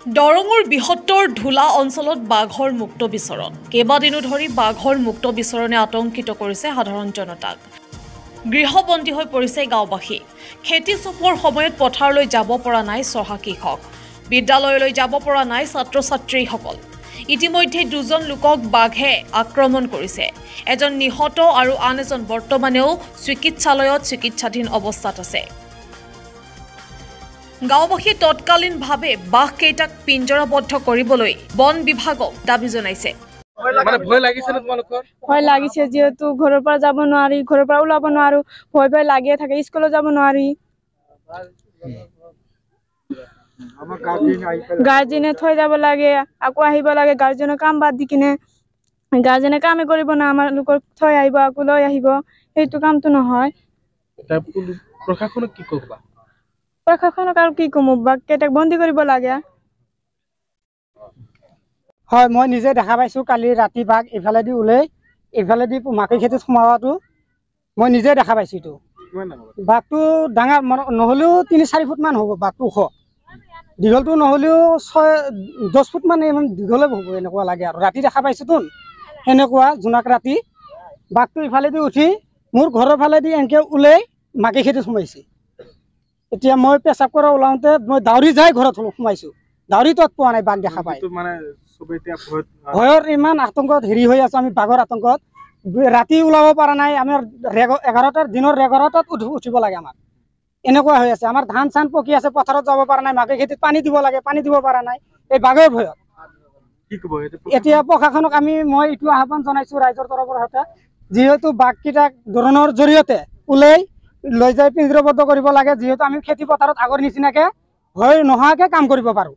দৰঙৰ বৃহত্তৰ ধুলা অঞ্চলত বাঘৰ মুক্ত বিচৰণ কেইবাদিনো ধৰি বাঘৰ মুক্ত বিচৰণে আতংকিত কৰিছে সাধাৰণ জনতাক গৃহবন্দী হৈ পৰিছে গাঁওবাসী খেতি চপোৱাৰ সময়ত পথাৰলৈ যাব পৰা নাই চহা কৃষক বিদ্যালয়লৈ যাব পৰা নাই ছাত্ৰ ছাত্ৰীসকল ইতিমধ্যে দুজন লোকক বাঘে আক্ৰমণ কৰিছে এজন নিহত আৰু আন এজন বৰ্তমানেও চিকিৎসালয়ত চিকিৎসাধীন অৱস্থাত আছে গাঁওবাসীয়ে তৎকালীনভাৱে বাঘকেইটাক পিঞ্জৰাবদ্ধ কৰিবলৈ বন বিভাগক দাবী জনাইছে মানে ভয় লাগিছে না তোমালোকৰ ভয় লাগিছে যেহেতু ঘৰৰ পৰা যাব নোৱাৰি ঘৰৰ পৰা ওলাব নোৱাৰো ভয় লাগিয়ে থাকে স্কুলত যাব নোৱাৰি আমাৰ গাৰ্জেনে থৈ যাব লাগে আকৌ আহিব লাগে গাৰ্জেনৰ কাম বাদ দি কিনে গাৰ্জেনে কামে কৰিব না আমাৰ লোকৰ থৈ আহিব আকৌ লৈ আহিব সেইটো কামটো নহয় প্ৰশাসনক কি ক'বা প্ৰশাসনক আৰু কি কম বাঘকেইটাক বন্দী কৰিব লাগে হয় মই নিজে দেখা পাইছো কালি ৰাতি বাঘ ইফালেদি ওলাই ইফালেদি মাকৈ খেতিত সোমাৱাটো মই নিজে দেখা পাইছো এইটো বাঘটো ডাঙৰ নহ'লেও ৩-৪ ফুট মান হ'ব বাঘটো ওখ দীঘলটো নহ'লেও 6-10 ফুট মান ইমান দীঘলে হ'ব এনেকুৱা লাগে আৰু ৰাতি দেখা পাইছোতো সেনেকুৱা জোনাক ৰাতি বাঘটো ইফালেদি উঠি মোৰ ঘৰৰ ফালেদি এনেকৈ ওলাই মাকৈ খেতিত সোমাইছে এতিয়া মই পেচাব কৰা ওলাওঁতে মই দাউৰি যাই ঘৰত সোমাইছো দাউৰি তত পোৱা নাই বাঘ দেখা পাই ভয়ৰ ইমান আতংকত হেৰি হৈ আছে আমি বাঘৰ আতংকত ৰাতি ওলাব পৰা নাই আমাৰ 11টাৰ দিনৰ 11টাত উঠিব লাগে আমাৰ এনেকুৱা হৈ আছে আমাৰ ধান চান পকি আছে পথাৰত যাব পৰা নাই মাকৈ খেতিত পানী দিব লাগে পানী দিব পৰা নাই এই বাঘৰ ভয়ত এতিয়া প্ৰশাসনক মই এইটো আহ্বান জনাইছো ৰাইজৰ তৰফৰ হতে যিহেতু বাঘকেইটাক ধৰণৰ জৰিয়তে ওলাই লৈ যাই পিঞ্জৰাবদ্ধ কৰিব লাগে যিহেতু আমি খেতি পথাৰত আগৰ নিচিনাকে ভয় নোহোৱাকে কাম কৰিব পাৰো